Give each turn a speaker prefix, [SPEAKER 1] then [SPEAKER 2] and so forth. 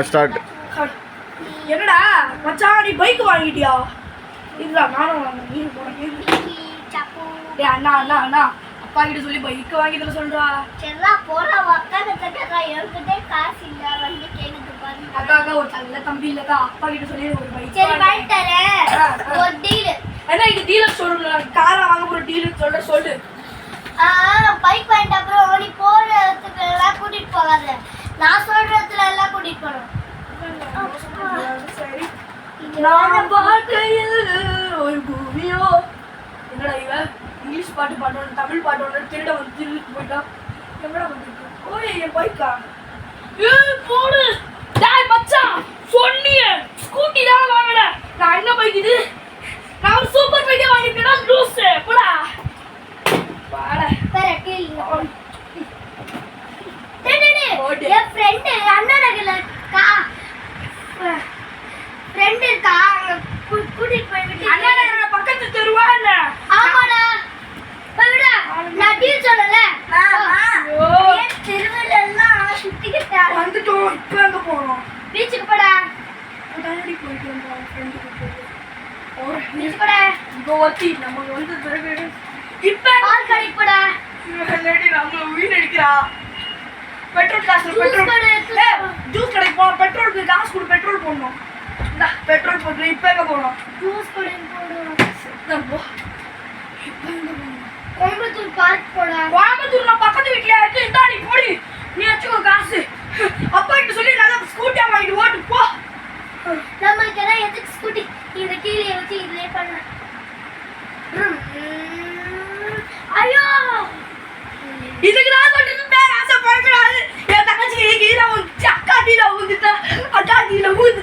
[SPEAKER 1] Start.
[SPEAKER 2] என்னடா மச்சான் நீ பைக் வாங்கிட்டியா? இல்ல நானும் வாங்கினேன். நீ போறேன் அண்ணா அண்ணா அண்ணா அப்பா கிட்ட சொல்லி பைக் வாங்கிட்டு சொல்றா.
[SPEAKER 3] சரிடா போறா உட்காந்துட்டா என்கிட்ட காசு இல்ல வந்து கேக்குது பாரு.
[SPEAKER 2] அக்கா ஒரு நல்ல தம்பி இல்லக்கா அப்பா கிட்ட சொல்லி ஒரு பைக்
[SPEAKER 3] சரி வாங்கி தரேன். ஒரு டீல்.
[SPEAKER 2] அண்ணா இது டீலர் சொல்லணும். காரை வாங்க போற டீலர் சொல்ற சொல்லு.
[SPEAKER 3] பைக் வாங்கிட்ட அப்புறம் நீ போற இடத்துக்கு எல்லாம் கூட்டிட்டு போகாத. நான் சொல்ற இடத்துல எல்லாம் கூட்டிட்டு போறோம்.
[SPEAKER 2] சரி. நான் பார்க்கையில் ஒரு பூமியோ. என்னடா இவ இங்கிலீஷ் பாட்டு பாடணும் தமிழ் பாட்டு ஒன்று திருட வந்து திருட்டு போயிட்டா. என்னடா பண்ணிட்டு ஓய் என் பைக்கா போடு. டேய் மச்சான் சொன்னிய ஸ்கூட்டி தான் வாங்கல. நான் என்ன பைக் இது? நான் ஒரு சூப்பர் பைக்கே வாங்கிட்டேனா லூஸ். போடா வாடா
[SPEAKER 3] வேற டீல். என் ஃப்ரெண்டு அண்ணா நகர்ல கா ஃப்ரெண்ட் இருக்கா கூட்டிட்டு போய் விட்டு.
[SPEAKER 2] அண்ணா நகர் பக்கத்து தெருவா என்ன?
[SPEAKER 3] ஆமாடா போய்டா. நான் டீல் சொல்லல. ஏன் தெருவுல எல்லாம் சுத்திக்கிட்டா
[SPEAKER 2] வந்துட்டோம். இப்போ எங்க போறோம்?
[SPEAKER 3] பீச்சுக்கு போடா.
[SPEAKER 2] தாண்டி போயிட்டு வந்தோம் ஃப்ரெண்டுக்கு போய். ஒரு
[SPEAKER 3] பீச்சுக்கு போடா.
[SPEAKER 2] கோவத்தி நம்ம வந்து பிறகு இப்போ
[SPEAKER 3] பால் கடைக்கு போடா.
[SPEAKER 2] லேடி நம்ம வீடு அடிக்கிறா. பெட்ரோல் காசு பெட்ரோல் ஜூஸ் கடைக்கு போறோம். பெட்ரோலுக்கு காசு கொடு. பெட்ரோல் போடணும். இந்த பெட்ரோல் போட்டு இப்போ எங்க போறோம்?
[SPEAKER 3] ஜூஸ் கடைக்கு போடா.
[SPEAKER 2] போ.
[SPEAKER 3] கோயம்புத்தூர் பார்க் போடா.
[SPEAKER 2] கோயம்புத்தூர் நான் பக்கத்து வீட்லயே இருக்கு. இந்தா நீ போடி. நீ வச்சுக்கோ காசு. அப்பா கிட்ட சொல்லி நல்லா ஸ்கூட்டியா வாங்கிட்டு ஓட்டு போ.
[SPEAKER 3] நம்மளுக்கு எல்லாம் எதுக்கு ஸ்கூட்டி? இந்த கீழே வச்சு இதுலயே பண்ண. ஐயோ
[SPEAKER 2] இதுக்கு நான் சொல்லிட்டு ஆசை படக்கூடாது. என் தங்கச்சி கீழே வந்து அக்கா கீழே ஊந்துட்டா. அக்கா கீழே ஊந்து